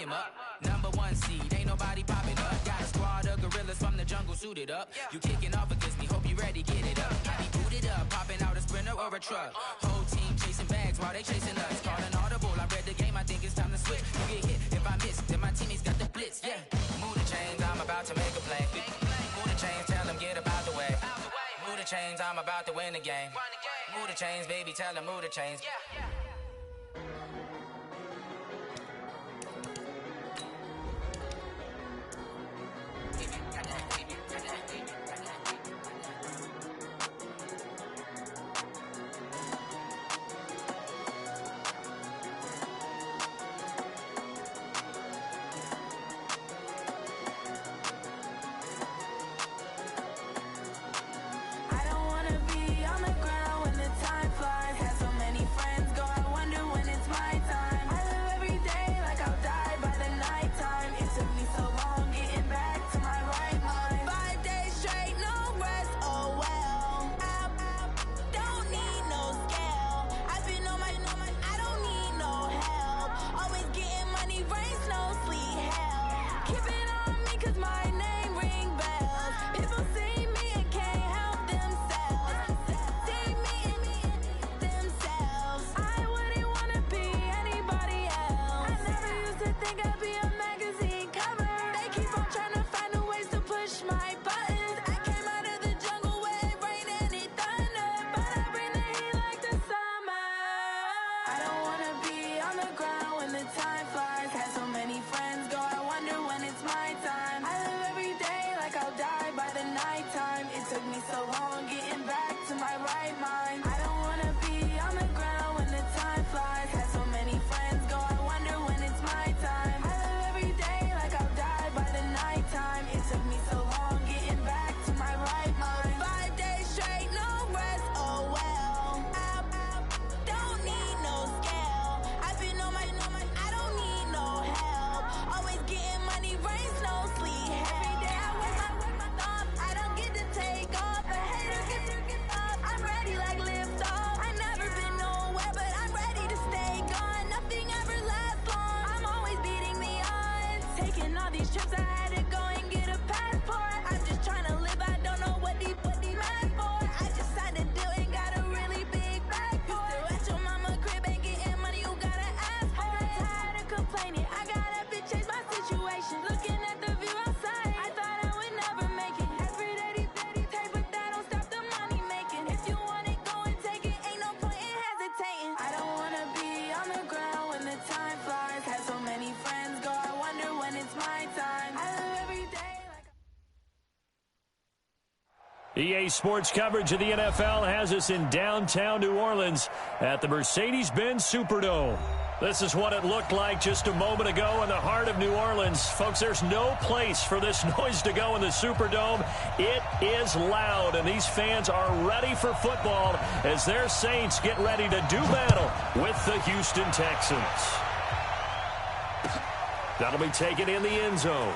came up. #1 seed, ain't nobody popping up. Got a squad of gorillas from the jungle suited up. You kicking off against me, hope you ready, get it up. I be booted up, popping out a Sprinter or a truck. Whole team chasing bags while they chasing us. Calling audible, I read the game, I think it's time to switch. You get hit if I miss, then my teammates got the blitz, yeah. Move the chains, I'm about to make a play. Move the chains, tell them get about the way. Move the chains, I'm about to win the game. Move the chains, baby, tell them move the chains. EA Sports coverage of the NFL has us in downtown New Orleans at the Mercedes-Benz Superdome. This is what it looked like just a moment ago in the heart of New Orleans. Folks, there's no place for this noise to go in the Superdome. It is loud, and these fans are ready for football as their Saints get ready to do battle with the Houston Texans. That'll be taken in the end zone.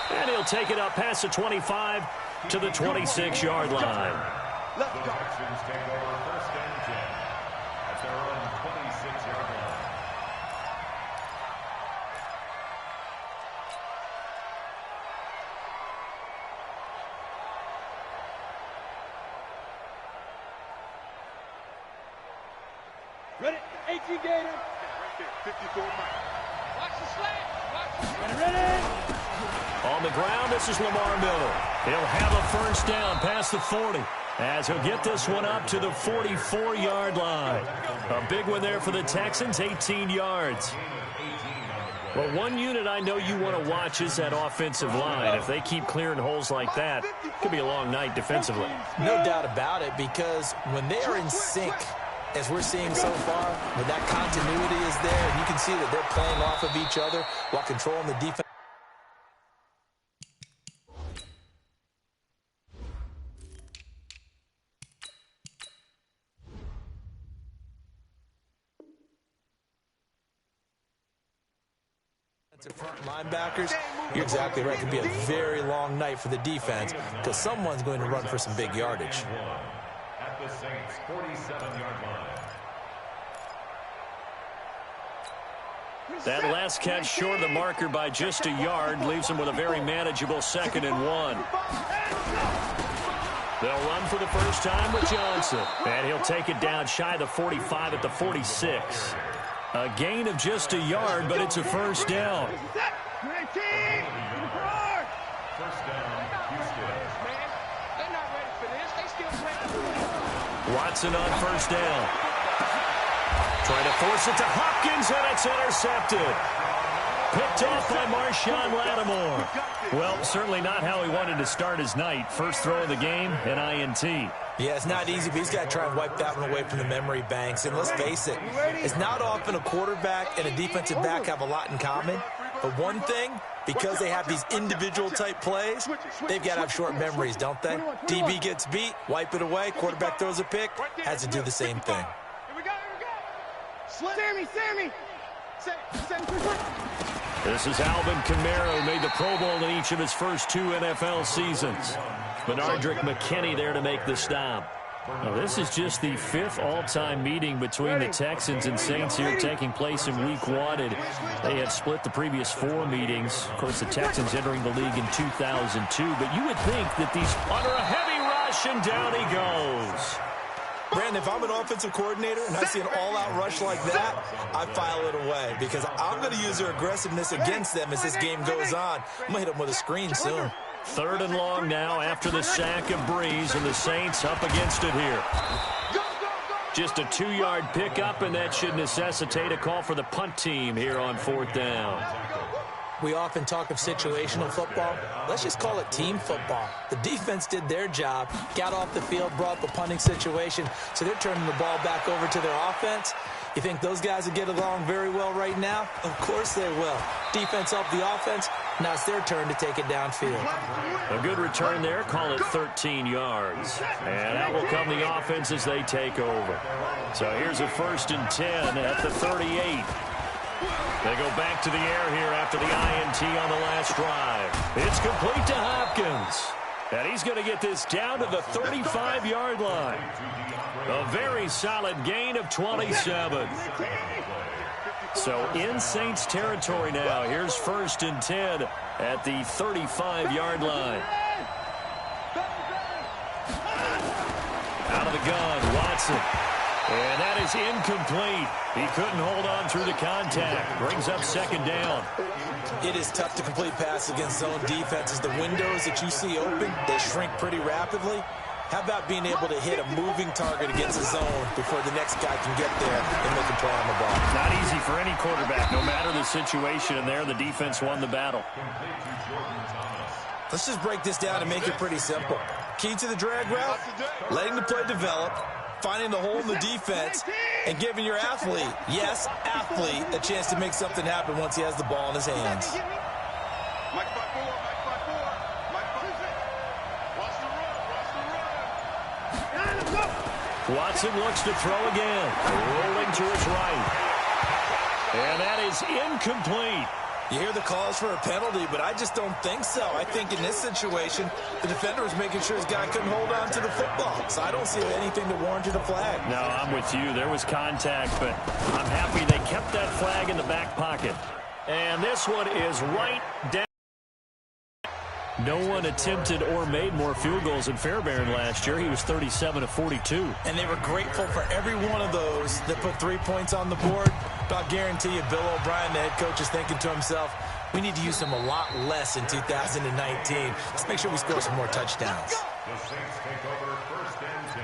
And he'll take it up past the 25 to the 26-yard line. Let's go. Texans take over first and 10 at their own 26-yard line. Ready? 18 Gator. Right there, 54 Mike. Watch the slant. Watch the slant. Ready? On the ground, this is Lamar Miller. He'll have a first down past the 40 as he'll get this one up to the 44-yard line. A big one there for the Texans, 18 yards. Well, one unit I know you want to watch is that offensive line. If they keep clearing holes like that, it could be a long night defensively. No doubt about it, because when they are in sync, as we're seeing so far, when that continuity is there, and you can see that they're playing off of each other while controlling the defense. Front linebackers, you're exactly right. It could be a very long night for the defense because someone's going to run for some big yardage. At the Saints' 47-yard line. That last catch short of the marker by just a yard leaves him with a very manageable 2nd and 1. They'll run for the first time with Johnson. And he'll take it down shy of the 45 at the 46. A gain of just a yard, but it's a first down. First down, Houston. They're not ready for this. They still playing. Watson on first down. Trying to force it to Hopkins, and it's intercepted. Picked off by Marshawn Lattimore. Well, certainly not how he wanted to start his night. First throw of the game, an INT. Yeah, it's not easy, but he's got to try and wipe that one away from the memory banks. And let's face it, it's not often a quarterback and a defensive back have a lot in common. But one thing, because they have these individual type plays, they've got to have short memories, don't they? DB gets beat, wipe it away, quarterback throws a pick, has to do the same thing. Sammy! This is Alvin Kamara, who made the Pro Bowl in each of his first 2 NFL seasons. Benardrick McKinney there to make the stop. Now, this is just the 5th all-time meeting between the Texans and Saints here taking place in Week 1. And they had split the previous 4 meetings. Of course, the Texans entering the league in 2002. But you would think that these under a heavy rush, and down he goes. Brandon, if I'm an offensive coordinator and I see an all-out rush like that, I file it away because I'm going to use their aggressiveness against them as this game goes on. I'm going to hit them with a screen soon. 3rd and long now after the sack of Breeze, and the Saints up against it here. Just a 2-yard pickup, and that should necessitate a call for the punt team here on 4th down. We often talk of situational football. Let's just call it team football. The defense did their job, got off the field, brought up a punting situation, so they're turning the ball back over to their offense. You think those guys will get along very well right now? Of course they will. Defense helped the offense. Now it's their turn to take it downfield. A good return there. Call it 13 yards. And out will come the offense as they take over. So here's a 1st and 10 at the 38. They go back to the air here after the INT on the last drive. It's complete to Hopkins. And he's going to get this down to the 35-yard line. A very solid gain of 27. So in Saints territory now. Here's 1st and 10 at the 35-yard line. Out of the gun, Watson. And that is incomplete. He couldn't hold on through the contact. Brings up 2nd down. It is tough to complete passes against zone defenses. The windows that you see open, they shrink pretty rapidly. How about being able to hit a moving target against a zone before the next guy can get there and make a play on the ball? Not easy for any quarterback, no matter the situation. And there, the defense won the battle. Let's just break this down and make it pretty simple. Key to the drag route, letting the play develop, finding the hole in the defense, and giving your athlete, yes, athlete, a chance to make something happen once he has the ball in his hands. Watson looks to throw again. Rolling to his right. And that is incomplete. You hear the calls for a penalty, but I just don't think so. I think in this situation, the defender was making sure his guy couldn't hold on to the football. So I don't see anything that warranted a flag. No, I'm with you. There was contact, but I'm happy they kept that flag in the back pocket. And this one is right down. No one attempted or made more field goals than Fairbairn last year. He was 37 of 42. And they were grateful for every one of those that put 3 points on the board. But I'll guarantee you, Bill O'Brien, the head coach, is thinking to himself, we need to use them a lot less in 2019. Let's make sure we score some more touchdowns. The Saints take over 1st and 10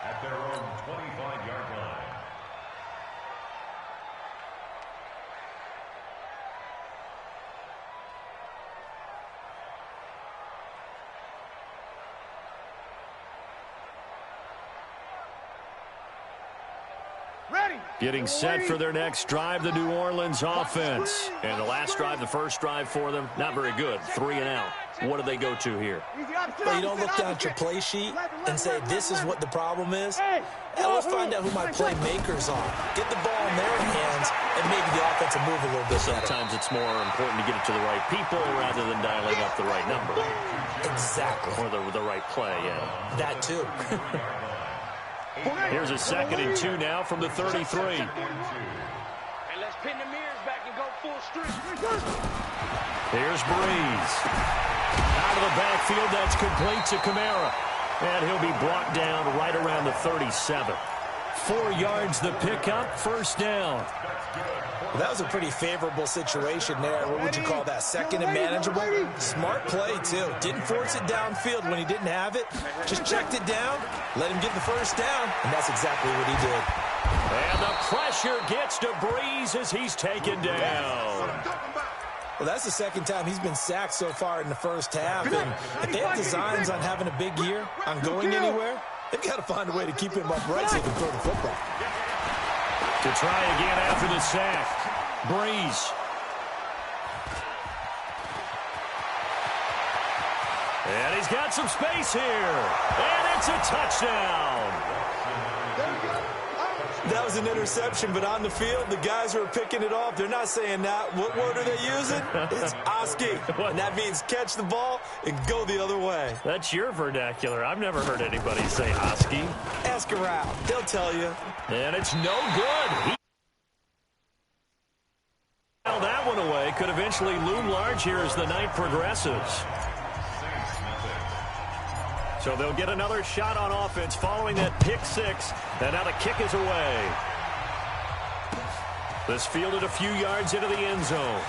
at their own 25-yard line. Getting set for their next drive, the New Orleans offense. And the last drive, the first drive for them, not very good. 3 and out. What do they go to here? Well, you don't look down at your play sheet and say, this is what the problem is. Let's find out who my playmakers are. Get the ball in their hands, and maybe the offense will move a little bit better. Sometimes it's more important to get it to the right people rather than dialing up the right number. Exactly. Or the right play, yeah. That too. Here's a 2nd and 2 now from the 33. let's pin the mirrors back and go full strength. Here's Breeze. Out of the backfield, that's complete to Kamara. And he'll be brought down right around the 37. 4 yards the pickup, first down. Well, that was a pretty favorable situation there. What would you call that? Second and manageable? Smart play, too. Didn't force it downfield when he didn't have it. Just checked it down, let him get the first down, and that's exactly what he did. And the pressure gets to Breeze as he's taken down. Well, that's the second time he's been sacked so far in the first half. And if they have designs on having a big year, on going anywhere, they've got to find a way to keep him upright so he can throw the football. To try again after the sack. Breeze. And he's got some space here. And it's a touchdown. That was an interception, but on the field, the guys who are picking it off, they're not saying that. What word are they using? It's Oski. And that means catch the ball and go the other way. That's your vernacular. I've never heard anybody say Oski. Ask around. They'll tell you. And it's no good. He held that one away. Could eventually loom large here as the night progresses. So they'll get another shot on offense following that pick six. And now the kick is away. This fielded a few yards into the end zone.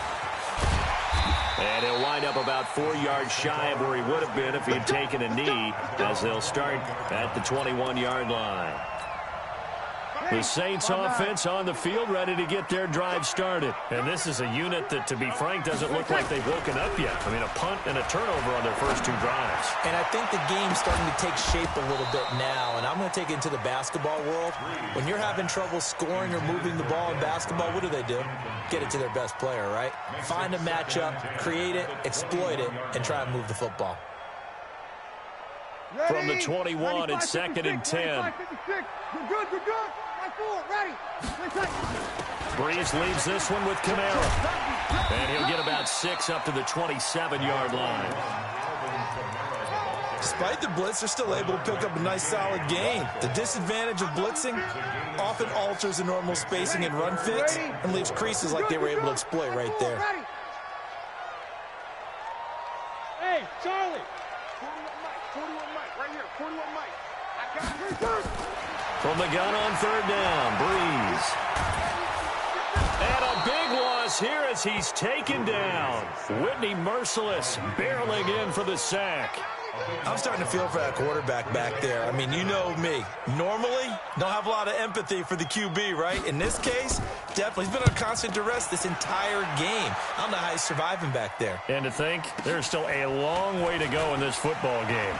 And he'll wind up about 4 yards shy of where he would have been if he had taken a knee, as they'll start at the 21-yard line. The Saints offense on the field, ready to get their drive started. And this is a unit that, to be frank, doesn't look like they've woken up yet. I mean, a punt and a turnover on their first 2 drives. And I think the game's starting to take shape a little bit now. And I'm going to take it into the basketball world. When you're having trouble scoring or moving the ball in basketball, what do? Get it to their best player, right? Find a matchup, create it, exploit it, and try and move the football. From the 21, it's 2nd and 10. You're good. Ready. Breeze leaves this one with Kamara. And he'll get about 6 up to the 27-yard line. Despite the blitz, they're still able to pick up a nice, solid gain. The disadvantage of blitzing often alters the normal spacing and run fits and leaves creases like they were able to exploit right there. Hey, Charlie. 41 Mike, right here. 41 Mike. I got it. From the gun on 3rd down, Breeze. And a big loss here as he's taken down. Whitney Merciless barreling in for the sack. I'm starting to feel for that quarterback back there. I mean, you know me. Normally, don't have a lot of empathy for the QB, right? In this case, definitely. He's been on constant duress this entire game. I don't know how he's surviving back there. And to think, there's still a long way to go in this football game.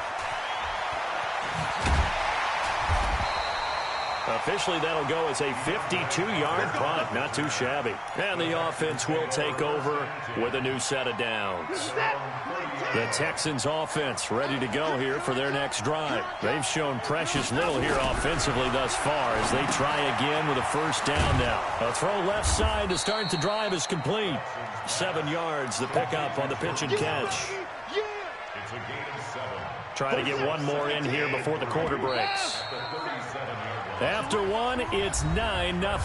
Officially, that'll go as a 52-yard punt. Not too shabby. And the offense will take over with a new set of downs. The Texans offense ready to go here for their next drive. They've shown precious little here offensively thus far as they try again with a first down now. A throw left side to start the drive is complete. 7 yards, the pickup on the pitch and catch. Trying to get one more in here before the quarter breaks. After one, it's 9-0.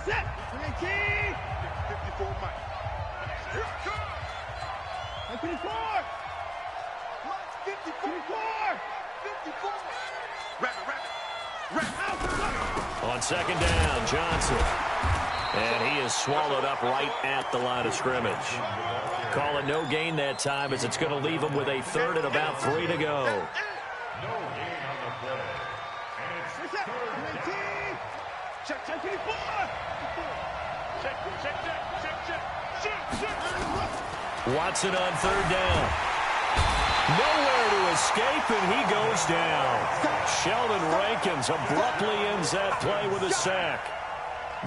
Set. 19. 54 Mike. 54. 54. On 2nd down, Johnson. And he is swallowed up right at the line of scrimmage. Call it no gain that time as it's going to leave him with a 3rd and about 3 to go. Watson on 3rd down. Nowhere to escape, and he goes down. Sheldon Rankins abruptly ends that play with a sack.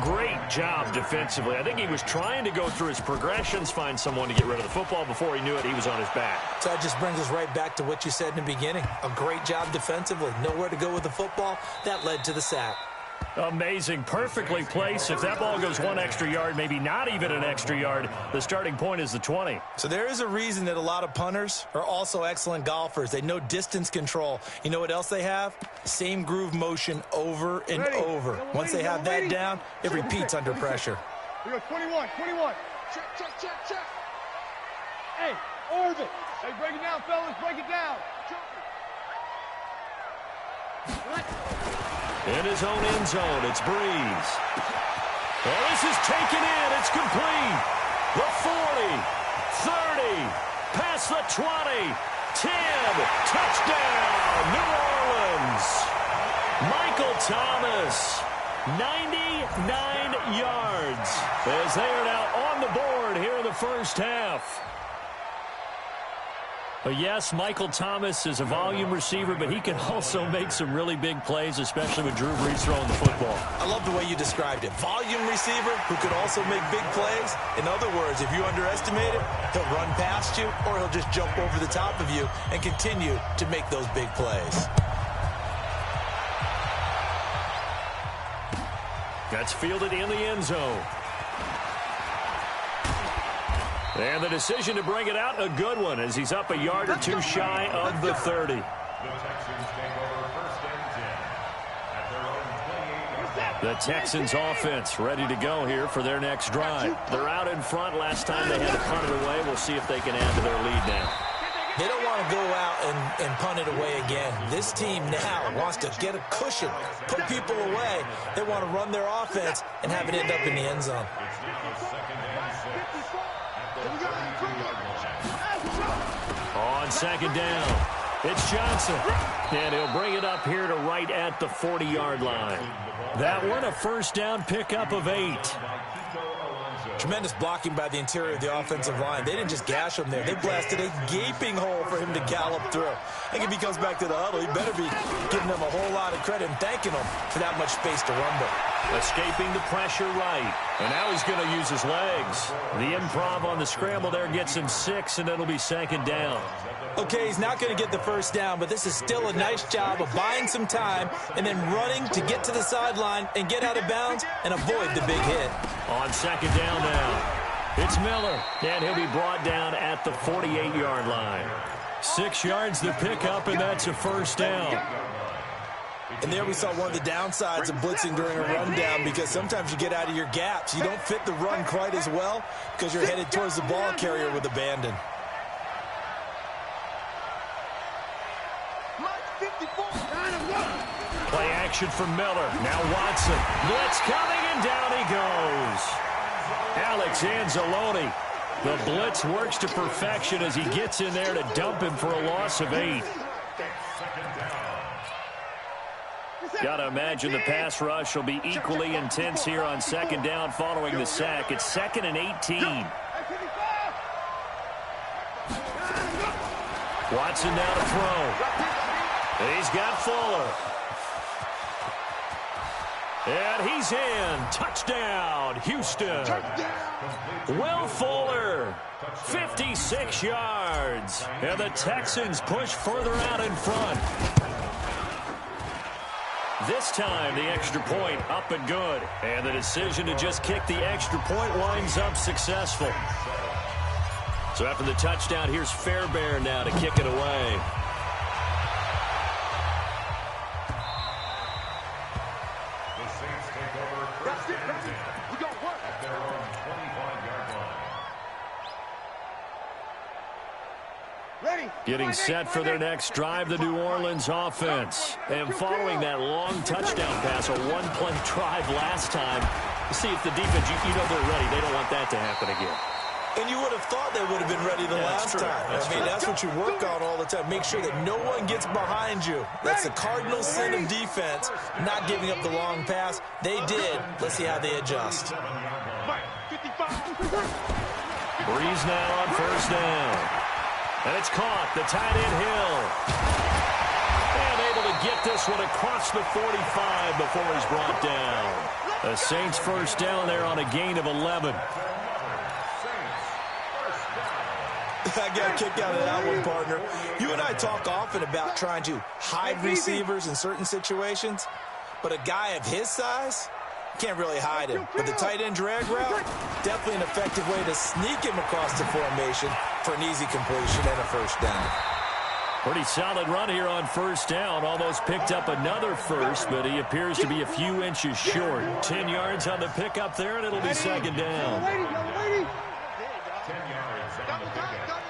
Great job defensively. I think he was trying to go through his progressions, find someone to get rid of the football. Before he knew it, he was on his back. So that just brings us right back to what you said in the beginning. A great job defensively. Nowhere to go with the football. That led to the sack. Amazing. Perfectly placed. If that ball goes one extra yard, maybe not even an extra yard, the starting point is the 20. So there is a reason that a lot of punters are also excellent golfers. They know distance control. You know what else they have? Same groove motion over and over. Once they have that down, it repeats under pressure. We go 21. Check. Hey, orbit. Hey, break it down, fellas. Break it down. In his own end zone, it's Breeze. Oh, this is taken in. It's complete. The 40, 30, past the 20, 10, touchdown, New Orleans. Michael Thomas, 99 yards, as they are now on the board here in the first half. Yes, Michael Thomas is a volume receiver, but he can also make some really big plays, especially with Drew Brees throwing the football. I love the way you described it. Volume receiver who could also make big plays. In other words, if you underestimate him, he'll run past you or he'll just jump over the top of you and continue to make those big plays. That's fielded in the end zone. And the decision to bring it out, a good one, as he's up a yard or two shy of the 30. The Texans take over first and 10 at their own 28. The Texans offense ready to go here for their next drive. They're out in front. Last time they had to punt it away. We'll see if they can add to their lead now. They don't want to go out and punt it away again. This team now wants to get a cushion, put people away. They want to run their offense and have it end up in the end zone. It's now second and 6 at the 32-yard line. On second down, it's Johnson. And he'll bring it up here to right at the 40-yard line. That one, a first down pickup of 8. Tremendous blocking by the interior of the offensive line. They didn't just gash him there. They blasted a gaping hole for him to gallop through. I think if he comes back to the huddle, he better be giving them a whole lot of credit and thanking them for that much space to rumble. Escaping the pressure right. And now he's going to use his legs. The improv on the scramble there gets him 6, and it'll be second down. Okay, he's not going to get the first down, but this is still a nice job of buying some time and then running to get to the sideline and get out of bounds and avoid the big hit. On second down now, it's Miller, and he'll be brought down at the 48-yard line. 6 yards the pickup, and that's a first down. And there we saw one of the downsides of blitzing during a rundown, because sometimes you get out of your gaps. You don't fit the run quite as well because you're headed towards the ball carrier with abandon. Play action for Miller. Now Watson. Blitz coming, and down he goes. Alex Anzalone. The blitz works to perfection as he gets in there to dump him for a loss of 8. Got to imagine the pass rush will be equally intense here on second down following the sack. It's 2nd and 18. Watson now to throw. He's got Fuller. And he's in. Touchdown, Houston. Will Fuller, 56 yards. And the Texans push further out in front. This time, the extra point up and good. And the decision to just kick the extra point winds up successful. So after the touchdown, here's Fairbairn now to kick it away. The Saints take over first and 10 at their own 25-yard line. Getting set for their next drive, the New Orleans offense. And following that long touchdown pass, a one-play drive last time, to see if the defense, you know they're ready. They don't want that to happen again. And you would have thought they would have been ready the last time. That's what you work on all the time. Make sure that no one gets behind you. That's the cardinal sin of defense, not giving up the long pass. They did. Let's see how they adjust. Breeze now on first down. And it's caught. The tight end Hill. And able to get this one across the 45 before he's brought down. The Saints first down there on a gain of 11. I got a kick out of that one, partner. You and I talk often about trying to hide receivers in certain situations. but a guy of his size can't really hide him. But the tight end drag route, definitely an effective way to sneak him across the formation for an easy completion and a first down. Pretty solid run here on first down. Almost picked up another first, but he appears to be a few inches short. 10 yards on the pickup there, and it'll be second down. 10 yards on the pickup.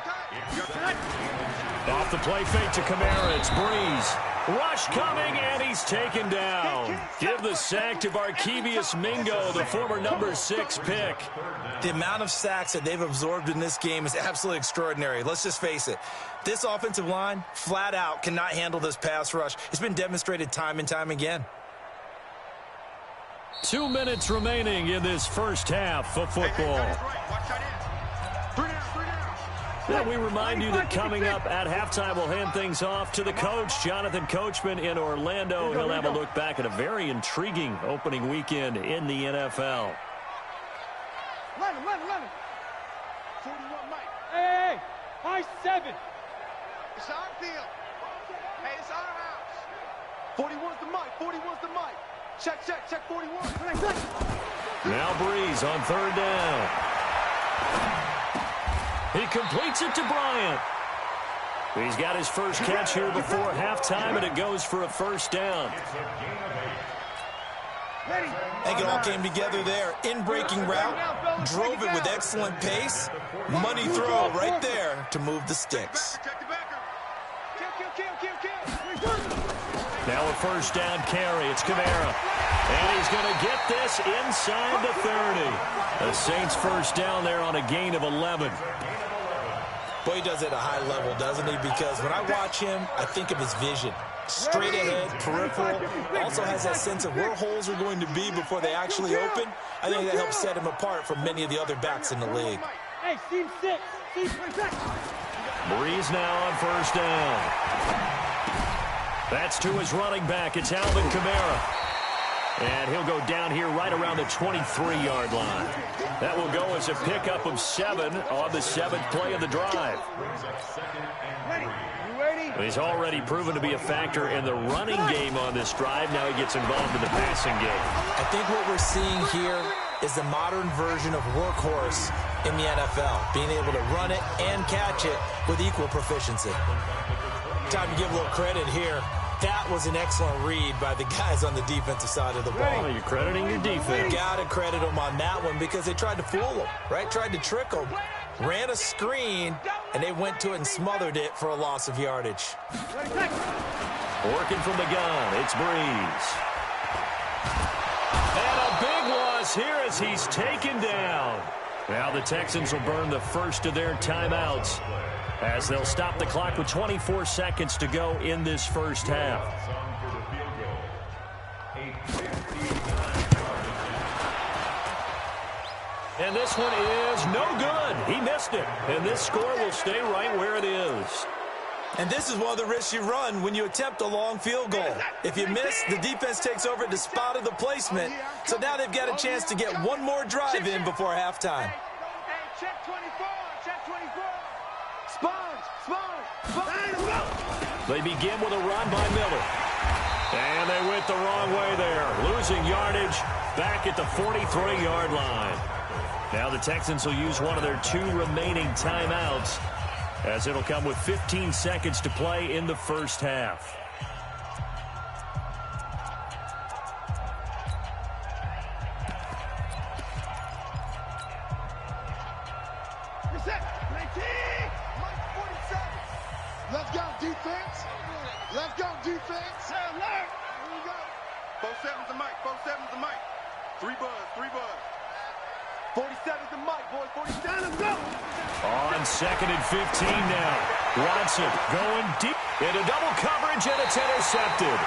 Off the play fake to Kamara, it's Breeze. Rush coming, and he's taken down. Give the sack to Barkevious Mingo, the former number 6 pick. The amount of sacks that they've absorbed in this game is absolutely extraordinary. Let's just face it. This offensive line, flat out, cannot handle this pass rush. It's been demonstrated time and time again. 2 minutes remaining in this first half of football. Now we remind you that coming up at halftime, we'll hand things off to the coach, Jonathan Coachman in Orlando. He'll have a look back at a very intriguing opening weekend in the NFL. Let him. 41 Mike. Hey, high 7. It's our field. Hey, it's our house. 41's the Mike. 41's the Mike. Check 41. Now Breeze on third down. He completes it to Bryant. He's got his first catch here before halftime, and it goes for a first down. I think it all came together there. In-breaking route, drove it with excellent pace. Money throw right there to move the sticks. Now a first down carry. It's Kamara. And he's going to get this inside the 30. The Saints first down there on a gain of 11. Boy, he does it at a high level, doesn't he? Because when I watch him, I think of his vision. Straight ahead, peripheral. Also has that sense of where holes are going to be before they actually open. I think that helps set him apart from many of the other backs in the league. Hey, team 6. Breeze now on first down. That's to his running back. It's Alvin Kamara. And he'll go down here right around the 23-yard line. That will go as a pickup of 7 on the 7th play of the drive. He's already proven to be a factor in the running game on this drive. Now he gets involved in the passing game. I think what we're seeing here is the modern version of workhorse in the NFL, being able to run it and catch it with equal proficiency. Time to give a little credit here. That was an excellent read by the guys on the defensive side of the ball. Well, you're crediting your defense. Got to credit them on that one because they tried to fool them, right? Tried to trick them. Ran a screen, and they went to it and smothered it for a loss of yardage. Working from the gun, it's Breeze. And a big loss here as he's taken down. Now the Texans will burn the first of their timeouts as they'll stop the clock with 24 seconds to go in this first half. And this one is no good. He missed it. And this score will stay right where it is. And this is one of the risks you run when you attempt a long field goal. If you miss, the defense takes over at the spot of the placement. So now they've got a chance to get one more drive in before halftime. Check 24. Check 24. Sponge. They begin with a run by Miller. And they went the wrong way there. Losing yardage back at the 43-yard line. Now the Texans will use one of their 2 remaining timeouts as it'll come with 15 seconds to play in the first half. Let's go, defense. Let's go, defense. Alert. Here we go. 47's the mic. 47's the mic. 3 buzz. 47's the mic, boys. 47's go. On 2nd and 15 now. Watson going deep into double coverage, and it's intercepted.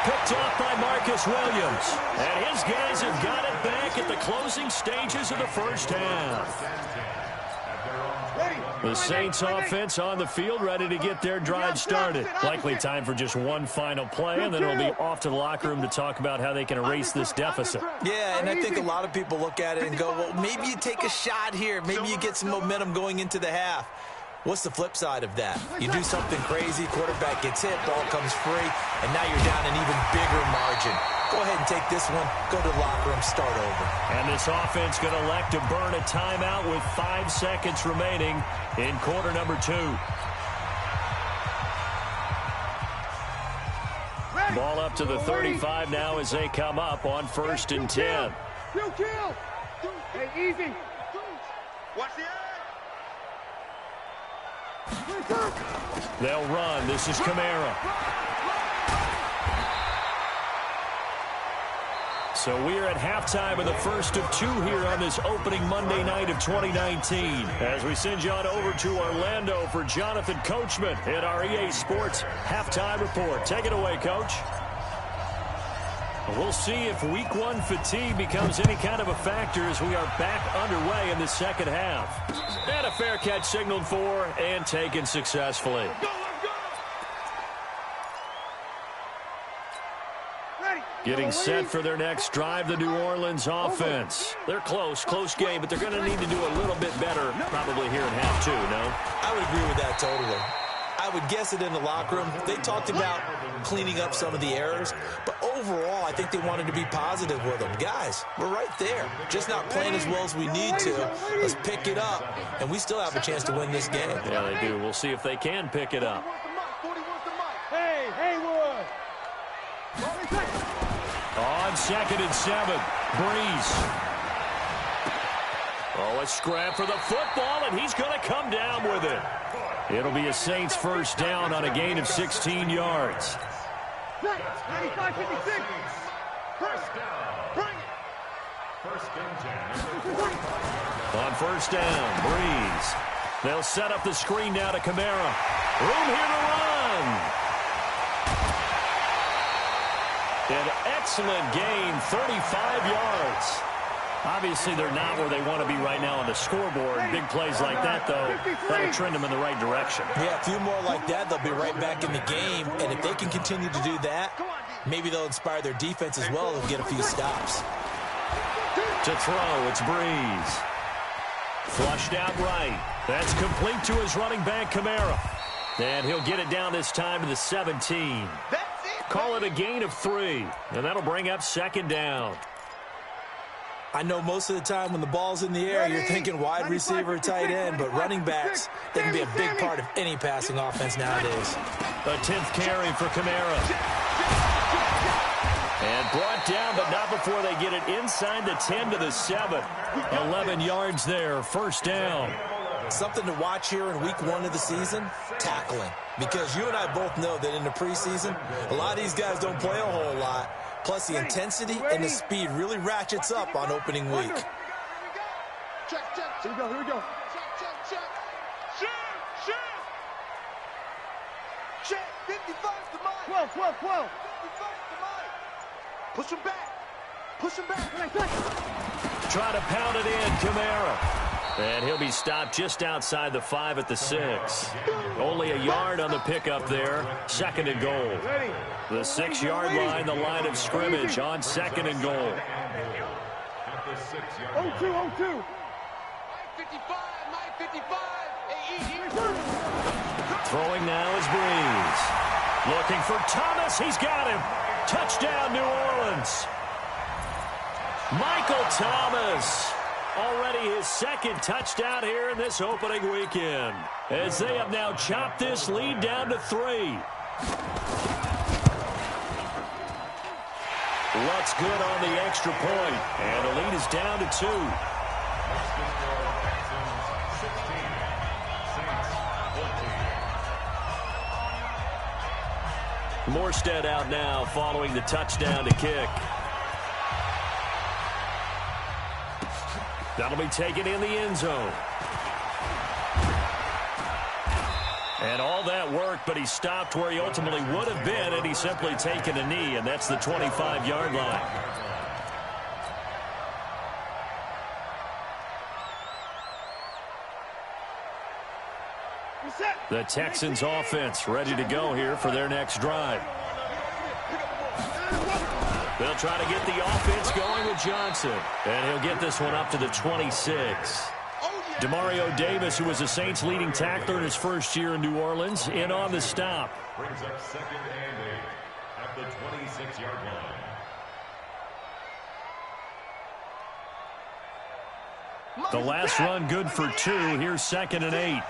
Picked off by Marcus Williams. And his guys have got it back at the closing stages of the first half. The Saints offense on the field, ready to get their drive started. Likely time for just one final play, and then it'll be off to the locker room to talk about how they can erase this deficit. Yeah, and I think a lot of people look at it and go, well, maybe you take a shot here. Maybe you get some momentum going into the half. What's the flip side of that? You do something crazy, quarterback gets hit, ball comes free, and now you're down an even bigger margin. Go ahead and take this one, go to the locker room, start over. And this offense going to elect to burn a timeout with 5 seconds remaining in quarter number 2. Ball up to the 35 now as they come up on 1st and 10. Kill. Hey, easy. Watch the eye. They'll run. This is Kamara. So we are at halftime of the first of 2 here on this opening Monday night of 2019. As we send you on over to Orlando for Jonathan Coachman in our EA Sports Halftime Report. Take it away, Coach. We'll see if Week 1 fatigue becomes any kind of a factor as we are back underway in the second half. And a fair catch signaled for and taken successfully. Getting set for their next drive, the New Orleans offense. They're close game, but they're going to need to do a little bit better probably here in half 2, no? I would agree with that totally. I would guess it in the locker room. They talked about cleaning up some of the errors, but overall, I think they wanted to be positive with them. Guys, we're right there. Just not playing as well as we need to. Let's pick it up, and we still have a chance to win this game. Yeah, they do. We'll see if they can pick it up. Hey, Haywood. On 2nd and 7, Breeze. Oh, a scrap for the football, and he's going to come down with it. It'll be a Saints first down on a gain of 16 yards. 95-56. First down. Bring it. 1st and 10. On 1st down, Breeze. They'll set up the screen now to Kamara. Room here to run. An excellent gain, 35 yards. Obviously, they're not where they want to be right now on the scoreboard. Big plays like that, though, that'll trend them in the right direction. Yeah, a few more like that, they'll be right back in the game. And if they can continue to do that, maybe they'll inspire their defense as well and get a few stops. To throw, it's Breeze. Flushed out right. That's complete to his running back, Kamara. And he'll get it down this time to the 17. Call it a gain of 3, and that'll bring up 2nd down. I know most of the time when the ball's in the air, you're thinking wide receiver, tight end, but running backs, they can be a big part of any passing offense nowadays. A 10th carry for Kamara. And brought down, but not before they get it inside the 10 to the 7. 11 yards there, 1st down. Something to watch here in week 1 of the season, tackling. Because you and I both know that in the preseason, a lot of these guys don't play a whole lot. Plus, the intensity and the speed really ratchets up on opening week. Check. Here we go. Check. Check. 55 to Mike. 12. 55 to Mike. Push him back. Try to pound it in, Kamara. And he'll be stopped just outside the 5 at the 6. Only a yard on the pickup there. 2nd and goal. The 6-yard line, the line of scrimmage on 2nd and goal. 0-2. 55. Throwing now is Breeze. Looking for Thomas. He's got him. Touchdown, New Orleans. Michael Thomas. Already his 2nd touchdown here in this opening weekend. As they have now chopped this lead down to 3. What's good on the extra point? And the lead is down to 2. Morstead out now following the touchdown to kick. That'll be taken in the end zone. And all that worked, but he stopped where he ultimately would have been, and he's simply taken a knee, and that's the 25-yard line. The Texans offense ready to go here for their next drive. They'll try to get the offense going with Johnson. And he'll get this one up to the 26. Demario Davis, who was the Saints' leading tackler in his first year in New Orleans, in on the stop. Brings up 2nd and 8 at the 26-yard line. The last run good for 2. Here's 2nd and 8.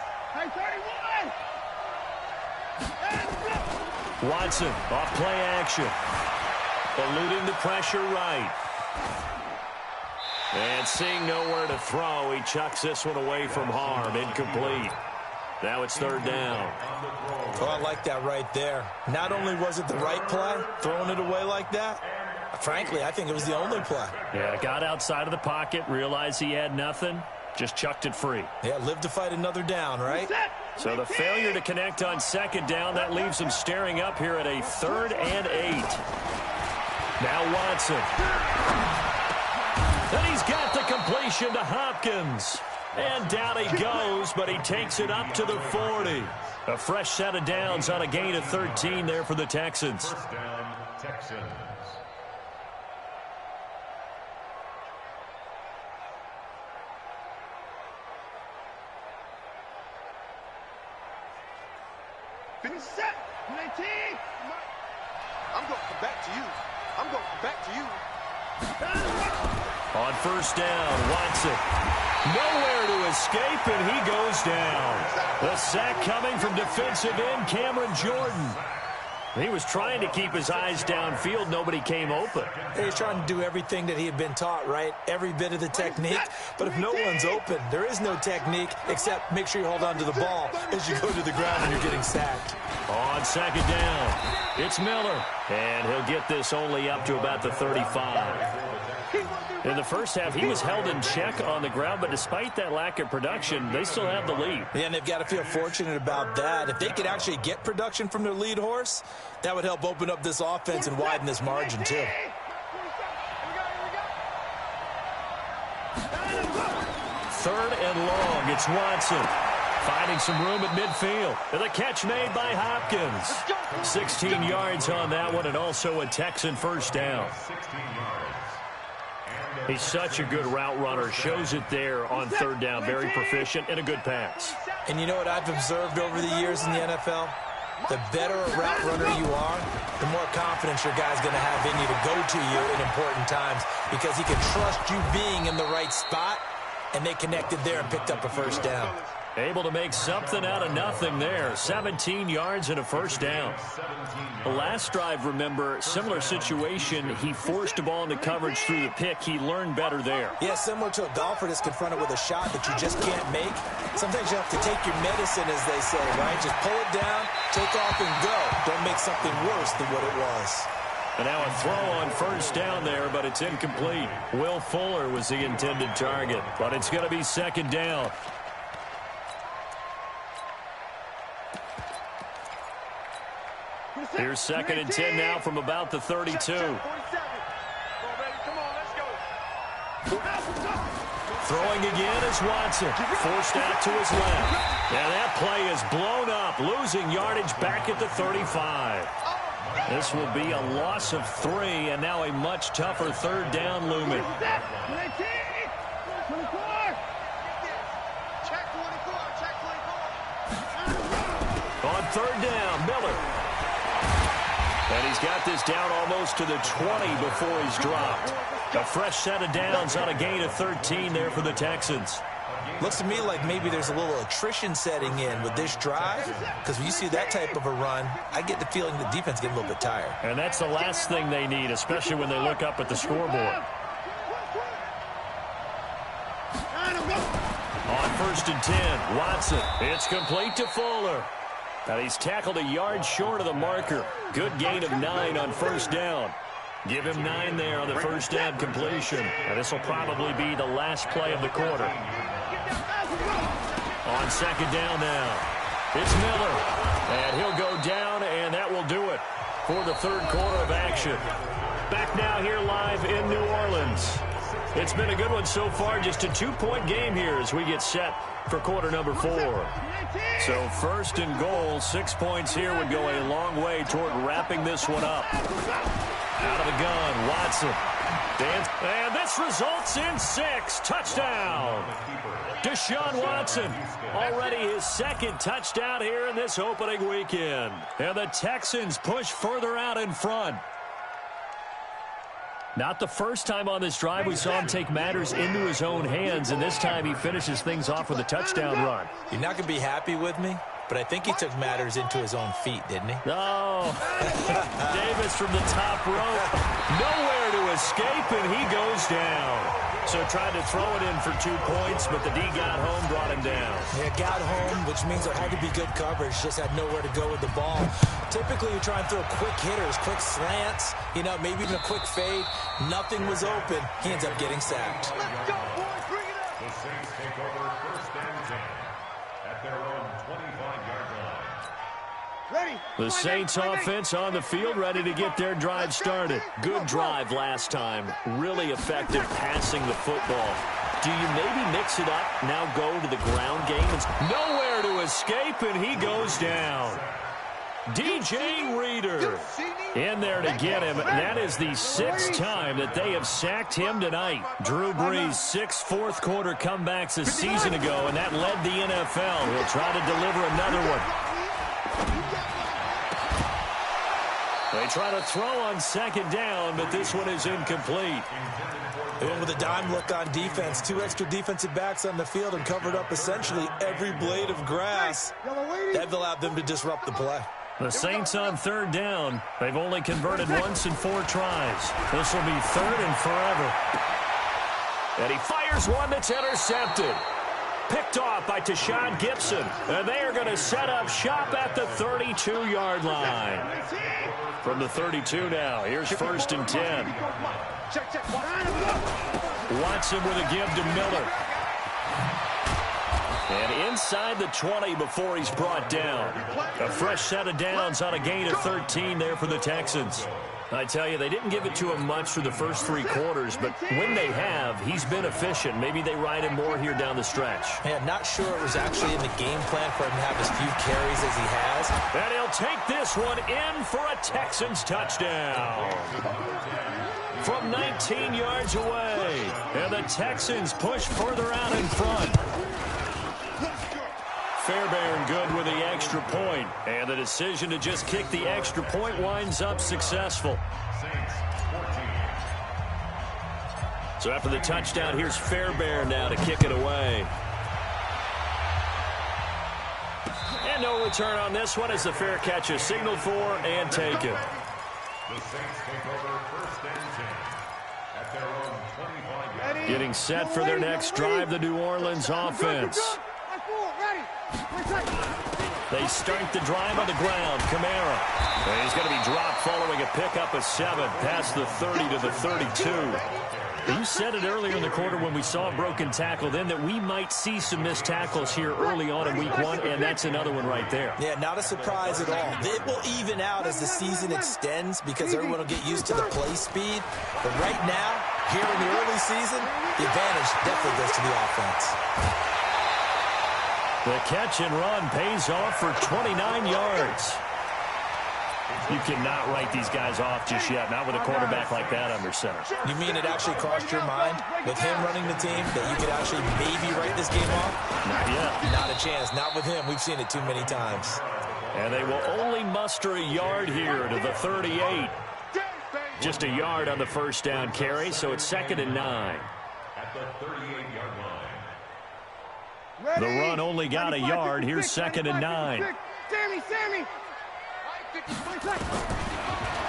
Watson off play action. Eluding the pressure right. And seeing nowhere to throw, he chucks this one away from harm. Incomplete. Now it's 3rd down. Oh, I like that right there. Not only was it the right play, throwing it away like that, frankly, I think it was the only play. Yeah, got outside of the pocket, realized he had nothing, just chucked it free. Yeah, live to fight another down, right? So the failure to connect on 2nd down, that leaves him staring up here at a 3rd and 8. Now Watson. And he's got the completion to Hopkins. And down he goes, but he takes it up to the 40. A fresh set of downs on a gain of 13 there for the Texans. 1st down, Texans. Finish set. 19. I'm going to come back to you. I'm going to come back to you. On 1st down, Watson. Nowhere to escape, and he goes down. The sack coming from defensive end Cameron Jordan. He was trying to keep his eyes downfield. Nobody came open. He's trying to do everything that he had been taught, right? Every bit of the technique. But if no one's open, there is no technique except make sure you hold on to the ball as you go to the ground and you're getting sacked. On 2nd down, it's Miller. And he'll get this only up to about the 35. In the first half, he was held in check on the ground, but despite that lack of production, they still have the lead. Yeah, and they've got to feel fortunate about that. If they could actually get production from their lead horse, that would help open up this offense and widen this margin, too. 3rd and long, it's Watson. Finding some room at midfield. And the catch made by Hopkins. 16 yards on that one, and also a Texan 1st down. 16 yards. He's such a good route runner. Shows it there on 3rd down. Very proficient and a good pass. And you know what I've observed over the years in the NFL? The better a route runner you are, the more confidence your guy's going to have in you to go to you in important times because he can trust you being in the right spot, and they connected there and picked up a 1st down. Able to make something out of nothing there. 17 yards and a 1st down. The last drive, remember, similar situation. He forced the ball into coverage through the pick. He learned better there. Yeah, similar to a golfer that's confronted with a shot that you just can't make. Sometimes you have to take your medicine, as they say, right? Just pull it down, take off, and go. Don't make something worse than what it was. And now a throw on 1st down there, but it's incomplete. Will Fuller was the intended target, but it's going to be 2nd down. Here's 2nd and 10 now from about the 32. Come on, let's go. Throwing again is Watson. Forced out to his left. And that play is blown up, losing yardage back at the 35. This will be a loss of 3, and now a much tougher 3rd down looming. On 3rd down, Miller. And he's got this down almost to the 20 before he's dropped. A fresh set of downs on a gain of 13 there for the Texans. Looks to me like maybe there's a little attrition setting in with this drive, because when you see that type of a run, I get the feeling the defense getting a little bit tired. And that's the last thing they need, especially when they look up at the scoreboard. On 1st and 10, Watson. It's complete to Fuller. And he's tackled a yard short of the marker. Good gain of 9 on 1st down. Give him 9 there on the 1st down completion. And this will probably be the last play of the quarter. On 2nd down now, it's Miller. And he'll go down, and that will do it for the 3rd quarter of action. Back now here live in New Orleans. It's been a good one so far, just a 2-point game here as we get set for quarter number 4. So 1st and goal, 6 points here would go a long way toward wrapping this one up. Out of the gun, Watson. And this results in 6. Touchdown. Deshaun Watson, already his second touchdown here in this opening weekend. And the Texans push further out in front. Not the first time on this drive we saw him take matters into his own hands, and this time he finishes things off with a touchdown run. You're not going to be happy with me, but I think he took matters into his own feet, didn't he? No. Davis from the top rope. Nowhere to escape, and he goes down. So tried to throw it in for 2 points, but the D got home, brought him down. Yeah, got home, which means there had to be good coverage. Just had nowhere to go with the ball. Typically, you try and throw quick hitters, quick slants, maybe even a quick fade. Nothing was open. He ends up getting sacked. Let's go, boys. Bring it up. The Saints take over first and 10 at their own 25-yard line. Ready. The Saints offense on the field, ready to get their drive started. Good drive last time. Really effective passing the football. Do you maybe mix it up, now go to the ground game? It's nowhere to escape, and he goes down. DJ Reader in there to get him. That is the 6th time that they have sacked him tonight. Drew Brees, 6 fourth-quarter comebacks a season ago, and that led the NFL. He'll try to deliver another one. They try to throw on second down, but this one is incomplete. They went with a dime look on defense. 2 extra defensive backs on the field and covered up essentially every blade of grass. That allowed them to disrupt the play. The Saints on third down. They've only converted once in 4 tries. This will be 3rd and forever. And he fires one that's intercepted. Picked off by Tashawn Gibson. And they are going to set up shop at the 32-yard line. From the 32 now, here's 1st and 10. Watson with a give to Miller. And inside the 20 before he's brought down. A fresh set of downs on a gain of 13 there for the Texans. I tell you, they didn't give it to him much for the first 3 quarters, but when they have, he's been efficient. Maybe they ride him more here down the stretch. Yeah, not sure it was actually in the game plan for him to have as few carries as he has. And he'll take this one in for a Texans touchdown. From 19 yards away. And the Texans push further out in front. Fairbairn good with the extra point. And the decision to just kick the extra point winds up successful. So after the touchdown, here's Fairbairn now to kick it away. And no return on this one as the fair catch is signaled for and taken. The Saints take over first and 10 at their own 25-yard. Getting set for their next drive, the New Orleans offense. They start the drive on the ground. Kamara. And he's going to be dropped following a pickup of 7 past the 30 to the 32. You said it earlier in the quarter when we saw a broken tackle then that we might see some missed tackles here early on in week 1, and that's another one right there. Yeah, not a surprise at all. It will even out as the season extends because everyone will get used to the play speed. But right now, here in the early season, the advantage definitely goes to the offense. The catch and run pays off for 29 yards. You cannot write these guys off just yet, not with a quarterback like that under center. You mean it actually crossed your mind with him running the team that you could actually maybe write this game off? Not yet. Not a chance. Not with him. We've seen it too many times. And they will only muster a yard here to the 38. Just a yard on the first down carry, so it's 2nd and 9. At the 38-yard line. The run only got a yard. Here's 2nd and 9. Sammy.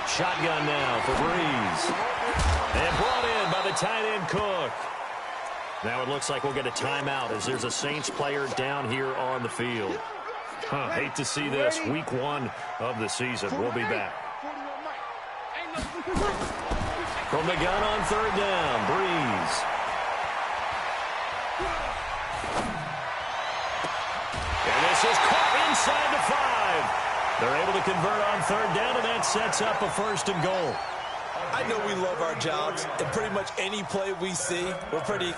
Shotgun now for Brees. And brought in by the tight end Cook. Now it looks like we'll get a timeout as there's a Saints player down here on the field. Hate to see this. Week 1 of the season. We'll be back. From the gun on 3rd down, Brees. And this is caught inside the 5. They're able to convert on 3rd down, and that sets up a 1st and goal. I know we love our jobs, and pretty much any play we see, we're pretty,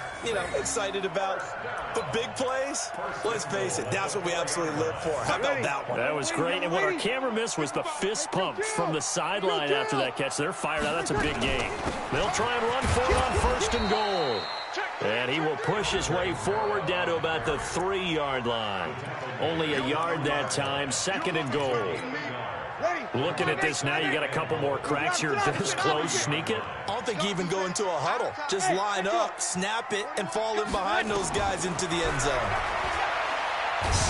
excited about. But big plays, let's face it, that's what we absolutely live for. How about that one? That was great, and what our camera missed was the fist pumps from the sideline after that catch. They're fired out. That's a big game. They'll try and run for it on 1st and goal. And he will push his way forward down to about the 3-yard line. Only a yard that time, 2nd and goal. Looking at this now, you got a couple more cracks here this close. Sneak it. I don't think you even go into a huddle. Just line up, snap it, and fall in behind those guys into the end zone.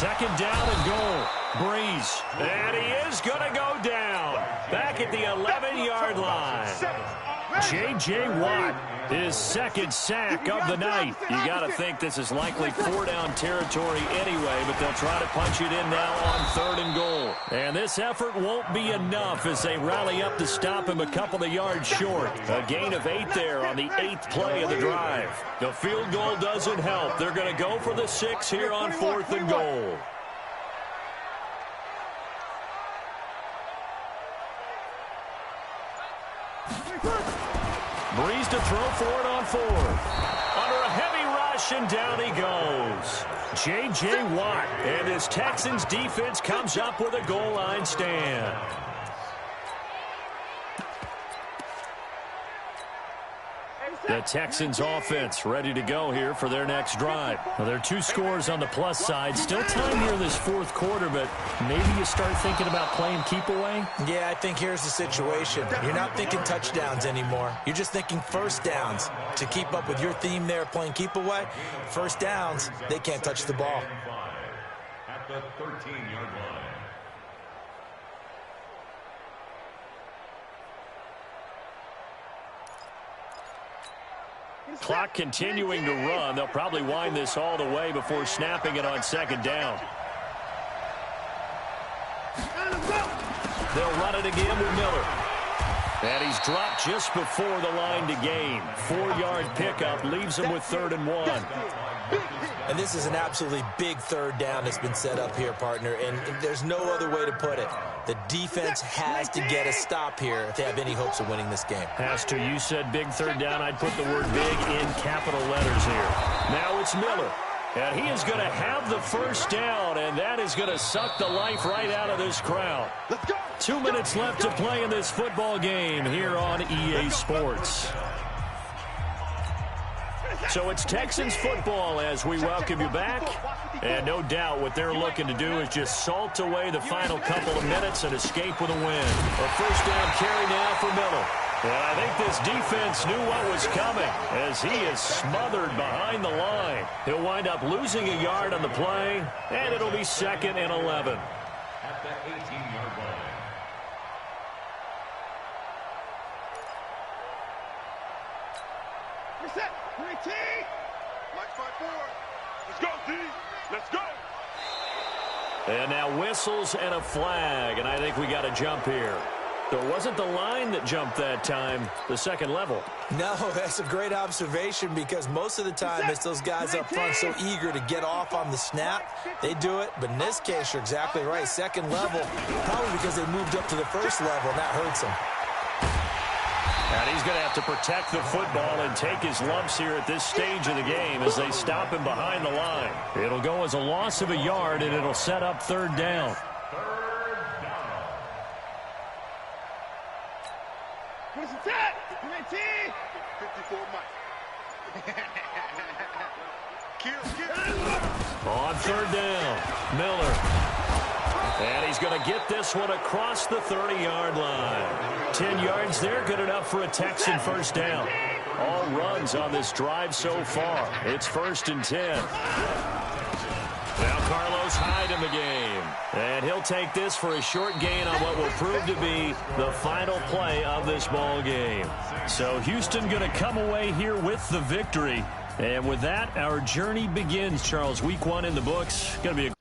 2nd down and goal. Breeze. And he is going to go down. Back at the 11-yard line. J.J. Watt, his 2nd sack of the night. You got to think this is likely 4-down territory anyway, but they'll try to punch it in now on 3rd and goal. And this effort won't be enough as they rally up to stop him a couple of yards short. A gain of 8 there on the 8th play of the drive. The field goal doesn't help. They're going to go for the 6 here on 4th and goal. Breeze to throw for it on 4th. Under a heavy rush, and down he goes. J.J. Watt and his Texans defense comes up with a goal line stand. The Texans offense ready to go here for their next drive. Well, there are 2 scores on the plus side. Still time here in this 4th quarter, but maybe you start thinking about playing keep away? Yeah, I think here's the situation. You're not thinking touchdowns anymore. You're just thinking 1st downs. To keep up with your theme there, playing keep away, 1st downs, they can't touch the ball. At the 13-yard line. Clock continuing to run. They'll probably wind this all the way before snapping it on 2nd down. They'll run it again with Miller. And he's dropped just before the line to gain. 4-yard pickup leaves him with 3rd and 1. And this is an absolutely big 3rd down that's been set up here, partner, and there's no other way to put it. The defense has to get a stop here if they have any hopes of winning this game. Has to. You said big 3rd down. I'd put the word big in capital letters here. Now it's Miller. And he is going to have the 1st down, and that is going to suck the life right out of this crowd. 2 minutes left to play in this football game here on EA Sports. So it's Texans football as we welcome you back. And no doubt what they're looking to do is just salt away the final couple of minutes and escape with a win. A 1st down carry now for Miller. And I think this defense knew what was coming as he is smothered behind the line. He'll wind up losing a yard on the play, and it'll be 2nd and 11. At the 18-yard line. Reset. 3T. Like 5-4. Let's go, D. Let's go. And now whistles and a flag, and I think we got a jump here. So it wasn't the line that jumped that time, the 2nd level. No, that's a great observation because most of the time it's those guys up front so eager to get off on the snap. They do it, but in this case, you're exactly right. 2nd level, probably because they moved up to the 1st level, and that hurts them. And he's going to have to protect the football and take his lumps here at this stage of the game as they stop him behind the line. It'll go as a loss of a yard, and it'll set up 3rd down. Where's the tag? 54 Mike. Kill. On 3rd down, Miller. And he's going to get this one across the 30-yard line. 10 yards there, good enough for a Texan 1st down. All runs on this drive so far. It's 1st and 10. Now Carlos Hyde in the game. And he'll take this for a short gain on what will prove to be the final play of this ball game. So Houston going to come away here with the victory. And with that, our journey begins, Charles. Week 1 in the books. Going to be a